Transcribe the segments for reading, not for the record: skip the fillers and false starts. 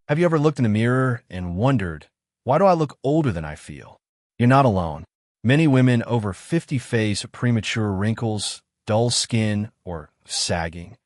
Have you ever looked in the mirror and wondered, why do I look older than I feel? You're not alone. Many women over 50 face premature wrinkles, dull skin, or sagging,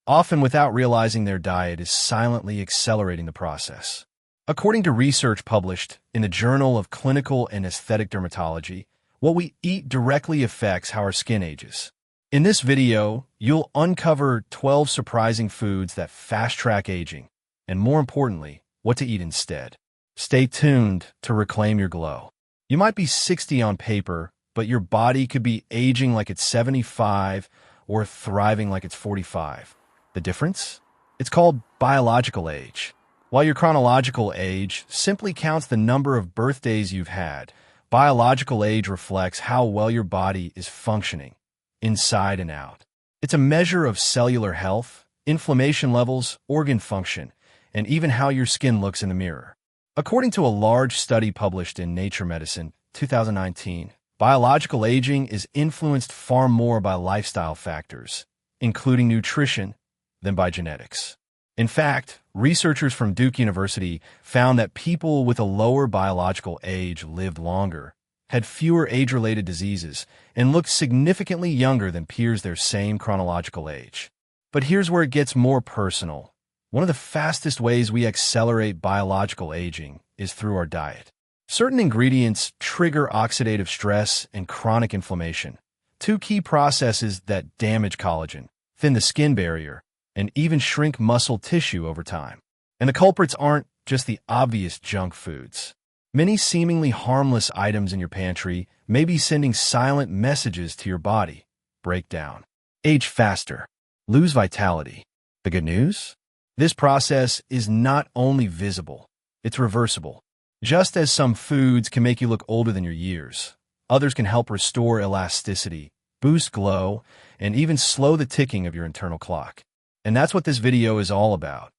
often without realizing their diet is silently accelerating the process. According to research published in the Journal of Clinical and Aesthetic Dermatology, what we eat directly affects how our skin ages. In this video, you'll uncover 12 surprising foods that fast-track aging, and more importantly, what to eat instead. Stay tuned to reclaim your glow. You might be 60 on paper, but your body could be aging like it's 75 or thriving like it's 45. The difference? It's called biological age. While your chronological age simply counts the number of birthdays you've had, biological age reflects how well your body is functioning, inside and out. It's a measure of cellular health, inflammation levels, organ function, and even how your skin looks in the mirror. According to a large study published in Nature Medicine, 2019, biological aging is influenced far more by lifestyle factors, including nutrition, than by genetics. In fact, researchers from Duke University found that people with a lower biological age lived longer, had fewer age-related diseases, and looked significantly younger than peers their same chronological age. But here's where it gets more personal. One of the fastest ways we accelerate biological aging is through our diet. Certain ingredients trigger oxidative stress and chronic inflammation, two key processes that damage collagen, thin the skin barrier, and even shrink muscle tissue over time. And the culprits aren't just the obvious junk foods. Many seemingly harmless items in your pantry may be sending silent messages to your body. Break down. Age faster. Lose vitality. The good news? This process is not only visible, it's reversible. Just as some foods can make you look older than your years, others can help restore elasticity, boost glow, and even slow the ticking of your internal clock. And that's what this video is all about.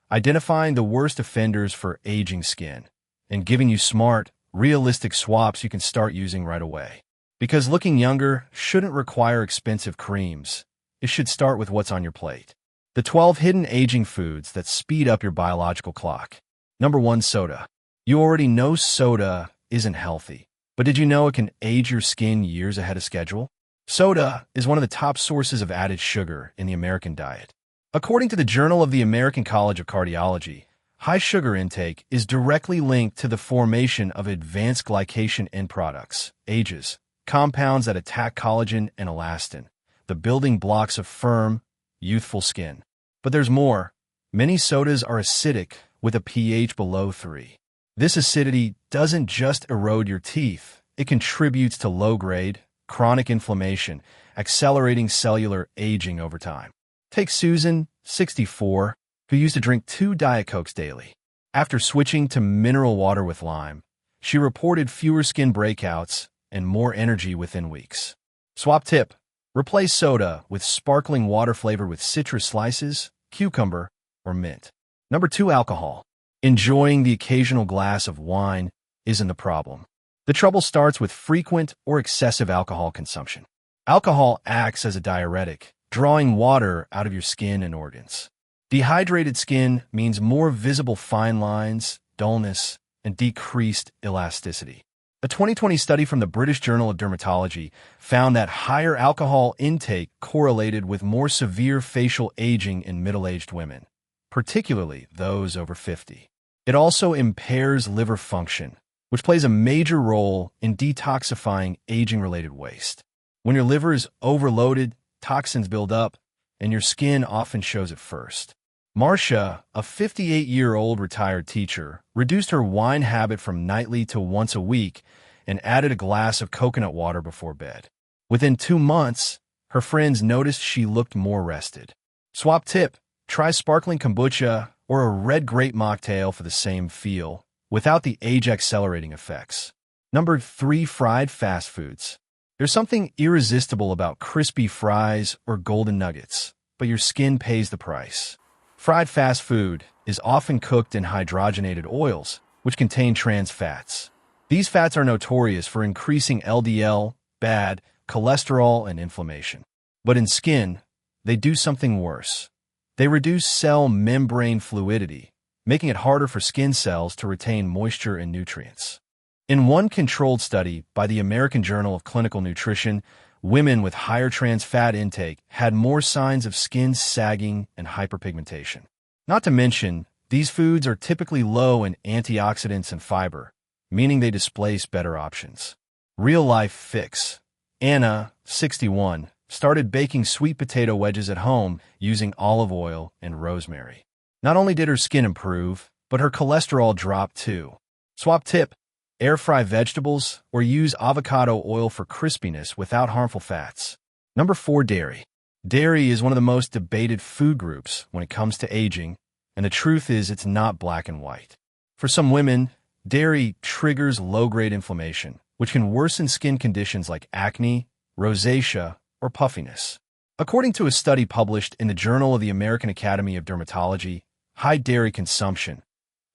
Identifying the worst offenders for aging skin and giving you smart, realistic swaps you can start using right away. Because looking younger shouldn't require expensive creams. It should start with what's on your plate. The 12 hidden aging foods that speed up your biological clock. Number 1, soda. You already know soda isn't healthy, but did you know it can age your skin years ahead of schedule? Soda is one of the top sources of added sugar in the American diet. According to the Journal of the American College of Cardiology, high sugar intake is directly linked to the formation of advanced glycation end products, AGEs, compounds that attack collagen and elastin, the building blocks of firm, youthful skin. But there's more. Many sodas are acidic with a pH below 3. This acidity doesn't just erode your teeth, it contributes to low-grade, chronic inflammation, accelerating cellular aging over time. Take Susan, 64, who used to drink 2 Diet Cokes daily. After switching to mineral water with lime, she reported fewer skin breakouts and more energy within weeks. Swap tip. Replace soda with sparkling water flavored with citrus slices, cucumber, or mint. Number 2, alcohol. Enjoying the occasional glass of wine isn't the problem. The trouble starts with frequent or excessive alcohol consumption. Alcohol acts as a diuretic, drawing water out of your skin and organs. Dehydrated skin means more visible fine lines, dullness, and decreased elasticity. A 2020 study from the British Journal of Dermatology found that higher alcohol intake correlated with more severe facial aging in middle-aged women, particularly those over 50. It also impairs liver function, which plays a major role in detoxifying aging-related waste. When your liver is overloaded, toxins build up, and your skin often shows it first. Marcia, a 58-year-old retired teacher, reduced her wine habit from nightly to once a week and added a glass of coconut water before bed. Within 2 months, her friends noticed she looked more rested. Swap tip. Try sparkling kombucha or a red grape mocktail for the same feel, without the age-accelerating effects. Number 3, fried fast foods. There's something irresistible about crispy fries or golden nuggets, but your skin pays the price. Fried fast food is often cooked in hydrogenated oils, which contain trans fats. These fats are notorious for increasing LDL, bad cholesterol, and inflammation. But in skin, they do something worse. They reduce cell membrane fluidity, making it harder for skin cells to retain moisture and nutrients. In one controlled study by the American Journal of Clinical Nutrition, women with higher trans fat intake had more signs of skin sagging and hyperpigmentation. Not to mention, these foods are typically low in antioxidants and fiber, meaning they displace better options. Real-life fix. Anna, 61, started baking sweet potato wedges at home using olive oil and rosemary. Not only did her skin improve, but her cholesterol dropped too. Swap tip: air fry vegetables or use avocado oil for crispiness without harmful fats. Number 4, dairy. Dairy is one of the most debated food groups when it comes to aging, and the truth is it's not black and white. For some women, dairy triggers low-grade inflammation, which can worsen skin conditions like acne, rosacea, or puffiness. According to a study published in the Journal of the American Academy of Dermatology, high dairy consumption,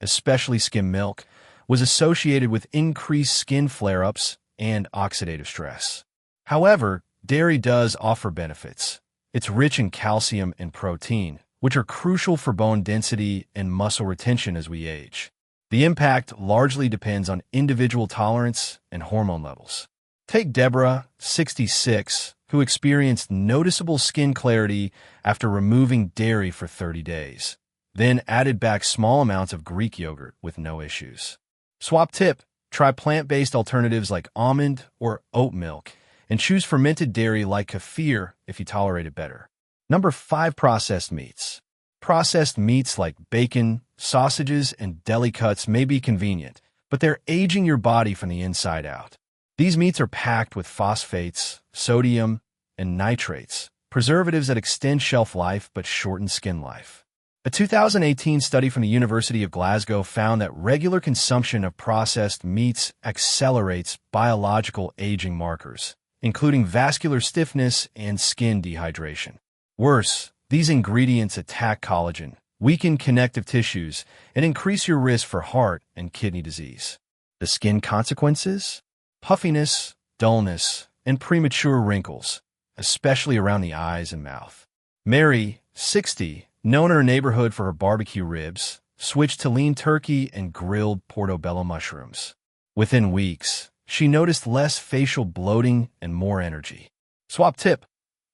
especially skim milk, was associated with increased skin flare-ups and oxidative stress. However, dairy does offer benefits. It's rich in calcium and protein, which are crucial for bone density and muscle retention as we age. The impact largely depends on individual tolerance and hormone levels. Take Deborah, 66, who experienced noticeable skin clarity after removing dairy for 30 days, then added back small amounts of Greek yogurt with no issues. Swap tip: try plant-based alternatives like almond or oat milk, and choose fermented dairy like kefir if you tolerate it better. Number 5, processed meats. Processed meats like bacon, sausages, and deli cuts may be convenient, but they're aging your body from the inside out. These meats are packed with phosphates, sodium, and nitrates, preservatives that extend shelf life but shorten skin life. A 2018 study from the University of Glasgow found that regular consumption of processed meats accelerates biological aging markers, including vascular stiffness and skin dehydration. Worse, these ingredients attack collagen, weaken connective tissues, and increase your risk for heart and kidney disease. The skin consequences? Puffiness, dullness, and premature wrinkles, especially around the eyes and mouth. Mary, 60, known in her neighborhood for her barbecue ribs, switched to lean turkey and grilled portobello mushrooms. Within weeks, she noticed less facial bloating and more energy. Swap tip: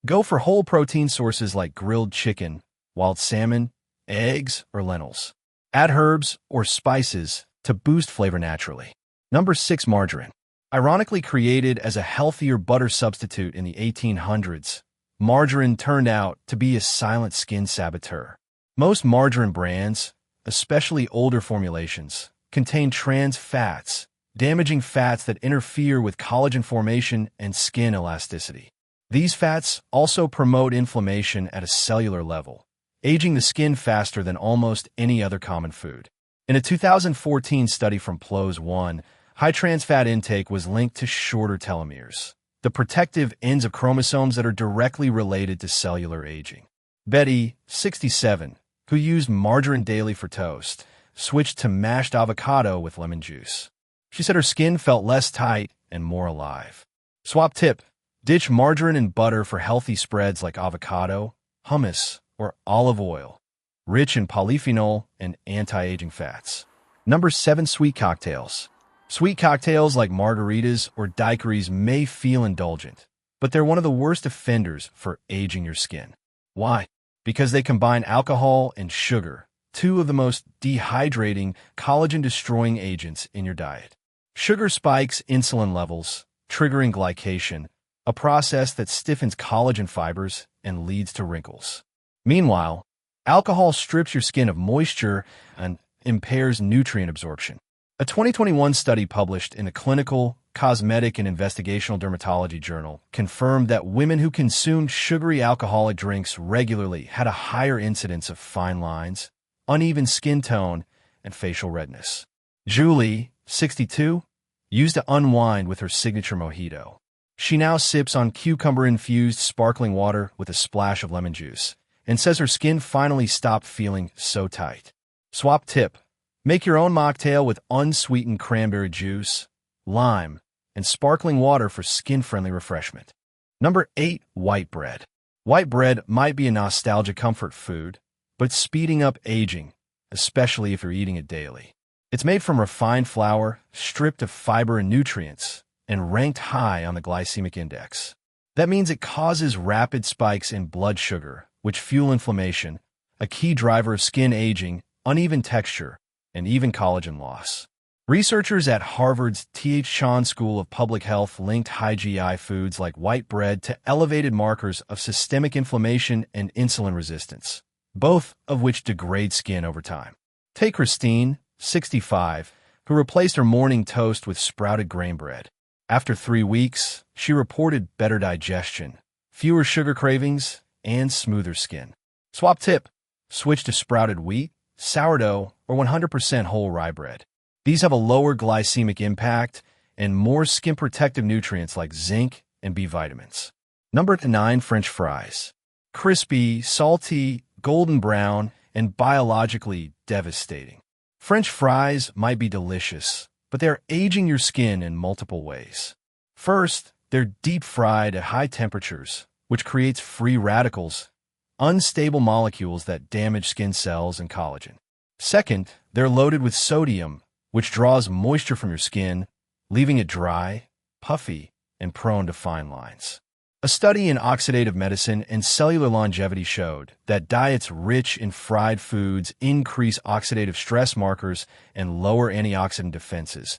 go for whole protein sources like grilled chicken, wild salmon, eggs, or lentils. Add herbs or spices to boost flavor naturally. Number 6, margarine. Ironically created as a healthier butter substitute in the 1800s, margarine turned out to be a silent skin saboteur. Most margarine brands, especially older formulations, contain trans fats, damaging fats that interfere with collagen formation and skin elasticity. These fats also promote inflammation at a cellular level, aging the skin faster than almost any other common food. In a 2014 study from PLOS One, high trans fat intake was linked to shorter telomeres, the protective ends of chromosomes that are directly related to cellular aging. Betty, 67, who used margarine daily for toast, switched to mashed avocado with lemon juice. She said her skin felt less tight and more alive. Swap tip: ditch margarine and butter for healthy spreads like avocado, hummus, or olive oil, rich in polyphenol and anti-aging fats. Number 7, sweet cocktails. Sweet cocktails like margaritas or daiquiris may feel indulgent, but they're one of the worst offenders for aging your skin. Why? Because they combine alcohol and sugar, two of the most dehydrating, collagen-destroying agents in your diet. Sugar spikes insulin levels, triggering glycation, a process that stiffens collagen fibers and leads to wrinkles. Meanwhile, alcohol strips your skin of moisture and impairs nutrient absorption. A 2021 study published in the Clinical, Cosmetic, and Investigational Dermatology Journal confirmed that women who consumed sugary alcoholic drinks regularly had a higher incidence of fine lines, uneven skin tone, and facial redness. Julie, 62, used to unwind with her signature mojito. She now sips on cucumber-infused sparkling water with a splash of lemon juice and says her skin finally stopped feeling so tight. Swap tip: make your own mocktail with unsweetened cranberry juice, lime, and sparkling water for skin-friendly refreshment. Number 8, white bread. White bread might be a nostalgic comfort food, but speeding up aging, especially if you're eating it daily. It's made from refined flour, stripped of fiber and nutrients, and ranked high on the glycemic index. That means it causes rapid spikes in blood sugar, which fuel inflammation, a key driver of skin aging, uneven texture, and even collagen loss. Researchers at Harvard's T.H. Chan School of Public Health linked high GI foods like white bread to elevated markers of systemic inflammation and insulin resistance, both of which degrade skin over time. Take Christine, 65, who replaced her morning toast with sprouted grain bread. After 3 weeks, she reported better digestion, fewer sugar cravings, and smoother skin. Swap tip: switch to sprouted wheat, sourdough, or 100% whole rye bread. These have a lower glycemic impact and more skin-protective nutrients like zinc and B vitamins. Number 9. French fries. Crispy, salty, golden brown, and biologically devastating. French fries might be delicious, but they're aging your skin in multiple ways. First, they're deep-fried at high temperatures, which creates free radicals, unstable molecules that damage skin cells and collagen. Second, they're loaded with sodium, which draws moisture from your skin, leaving it dry, puffy, and prone to fine lines. A study in oxidative medicine and cellular longevity showed that diets rich in fried foods increase oxidative stress markers and lower antioxidant defenses,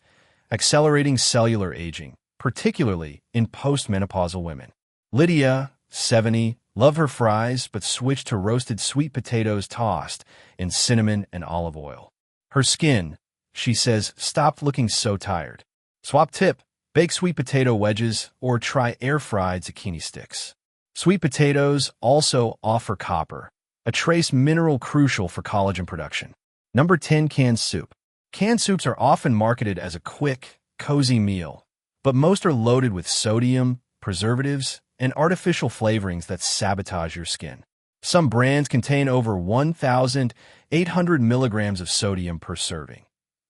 accelerating cellular aging, particularly in postmenopausal women. Lydia, 70, loved her fries but switched to roasted sweet potatoes tossed in cinnamon and olive oil. Her skin, she says, stopped looking so tired. Swap tip: bake sweet potato wedges or try air-fried zucchini sticks. Sweet potatoes also offer copper, a trace mineral crucial for collagen production. Number 10. Canned soup. Canned soups are often marketed as a quick, cozy meal, but most are loaded with sodium, preservatives, and artificial flavorings that sabotage your skin. Some brands contain over 1,800 milligrams of sodium per serving,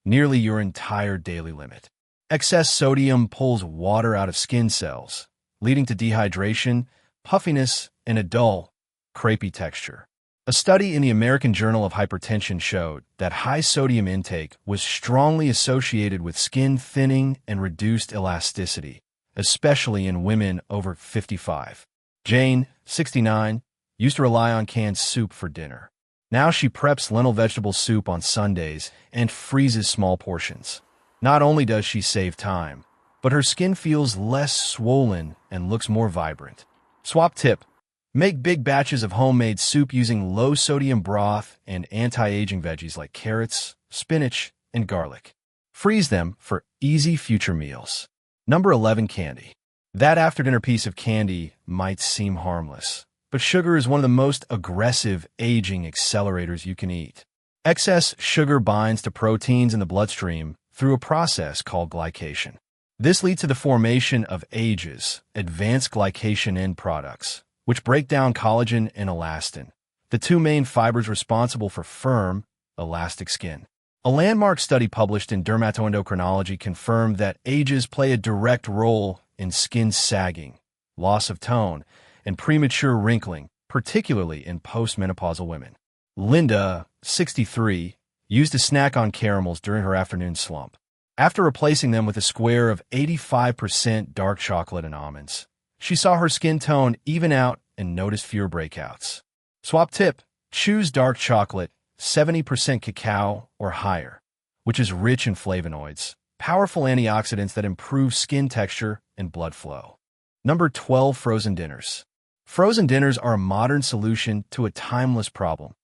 nearly your entire daily limit. Excess sodium pulls water out of skin cells, leading to dehydration, puffiness, and a dull, crepey texture. A study in the American Journal of Hypertension showed that high sodium intake was strongly associated with skin thinning and reduced elasticity, especially in women over 55. Jane, 69, used to rely on canned soup for dinner. Now she preps lentil vegetable soup on Sundays and freezes small portions. Not only does she save time, but her skin feels less swollen and looks more vibrant. Swap tip: make big batches of homemade soup using low-sodium broth and anti-aging veggies like carrots, spinach, and garlic. Freeze them for easy future meals. Number 11. Candy. That after-dinner piece of candy might seem harmless, but sugar is one of the most aggressive aging accelerators you can eat. Excess sugar binds to proteins in the bloodstream through a process called glycation. This leads to the formation of AGEs, advanced glycation end products, which break down collagen and elastin, the two main fibers responsible for firm, elastic skin. A landmark study published in Dermatoendocrinology confirmed that AGEs play a direct role in skin sagging, loss of tone, and premature wrinkling, particularly in postmenopausal women. Linda, 63, used to snack on caramels during her afternoon slump. After replacing them with a square of 85% dark chocolate and almonds, she saw her skin tone even out and noticed fewer breakouts. Swap tip: choose dark chocolate, 70% cacao or higher, which is rich in flavonoids, powerful antioxidants that improve skin texture and blood flow. Number 12. Frozen dinners. Frozen dinners are a modern solution to a timeless problem.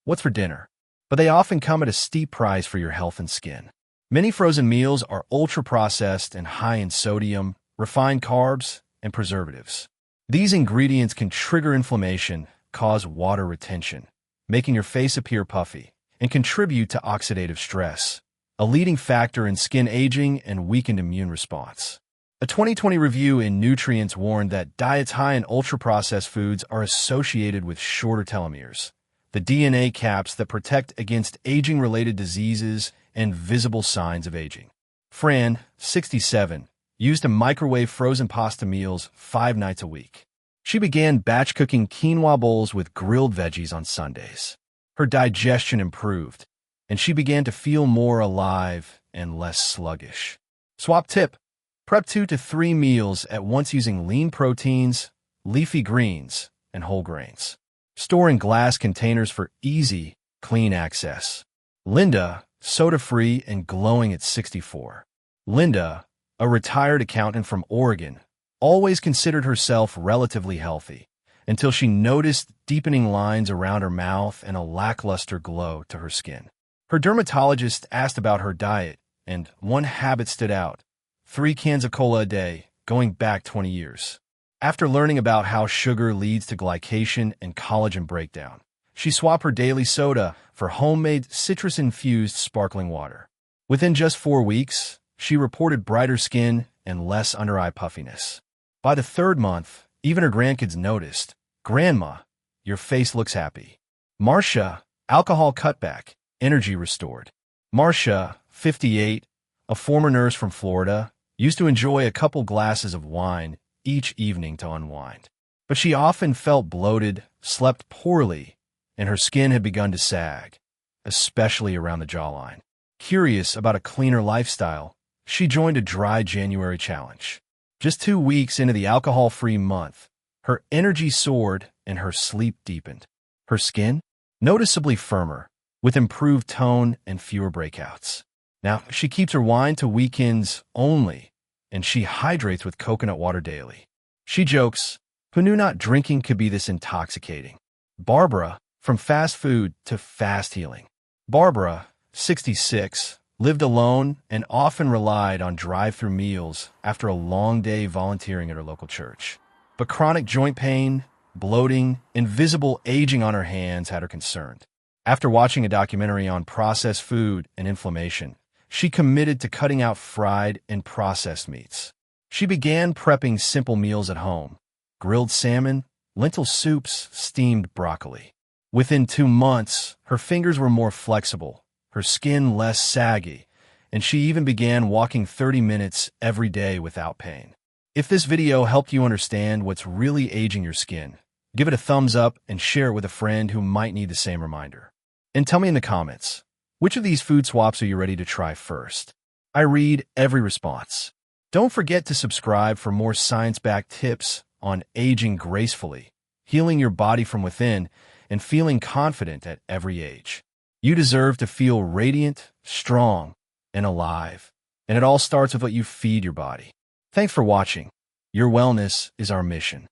What's for dinner? But they often come at a steep price for your health and skin. Many frozen meals are ultra-processed and high in sodium, refined carbs, and preservatives. These ingredients can trigger inflammation, cause water retention, making your face appear puffy, and contribute to oxidative stress, a leading factor in skin aging and weakened immune response. A 2020 review in Nutrients warned that diets high in ultra-processed foods are associated with shorter telomeres, the DNA caps that protect against aging-related diseases and visible signs of aging. Fran, 67, used to microwave frozen pasta meals 5 nights a week. She began batch cooking quinoa bowls with grilled veggies on Sundays. Her digestion improved, and she began to feel more alive and less sluggish. Swap tip: prep 2 to 3 meals at once using lean proteins, leafy greens, and whole grains. Store in glass containers for easy, clean access. Linda, soda-free and glowing at 64. Linda, a retired accountant from Oregon, always considered herself relatively healthy until she noticed deepening lines around her mouth and a lackluster glow to her skin. Her dermatologist asked about her diet, and one habit stood out: 3 cans of cola a day, going back 20 years. After learning about how sugar leads to glycation and collagen breakdown, she swapped her daily soda for homemade citrus-infused sparkling water. Within just 4 weeks, she reported brighter skin and less under-eye puffiness. By the 3rd month, even her grandkids noticed, "Grandma, your face looks happy." Marcia, alcohol cutback, energy restored. Marcia, 58, a former nurse from Florida, used to enjoy a couple glasses of wine each evening to unwind. But she often felt bloated, slept poorly, and her skin had begun to sag, especially around the jawline. Curious about a cleaner lifestyle, she joined a dry January challenge. Just 2 weeks into the alcohol-free month, her energy soared and her sleep deepened. Her skin? Noticeably firmer, with improved tone and fewer breakouts. Now, she keeps her wine to weekends only, and she hydrates with coconut water daily. She jokes, "Who knew not drinking could be this intoxicating?" Barbara, from fast food to fast healing. Barbara, 66, lived alone and often relied on drive-through meals after a long day volunteering at her local church. But chronic joint pain, bloating, and visible aging on her hands had her concerned. After watching a documentary on processed food and inflammation, she committed to cutting out fried and processed meats. She began prepping simple meals at home: grilled salmon, lentil soups, steamed broccoli. Within 2 months, her fingers were more flexible, her skin less saggy, and she even began walking 30 minutes every day without pain. If this video helped you understand what's really aging your skin, give it a thumbs up and share it with a friend who might need the same reminder. And tell me in the comments, which of these food swaps are you ready to try first? I read every response. Don't forget to subscribe for more science-backed tips on aging gracefully, healing your body from within, and feeling confident at every age. You deserve to feel radiant, strong, and alive. And it all starts with what you feed your body. Thanks for watching. Your wellness is our mission.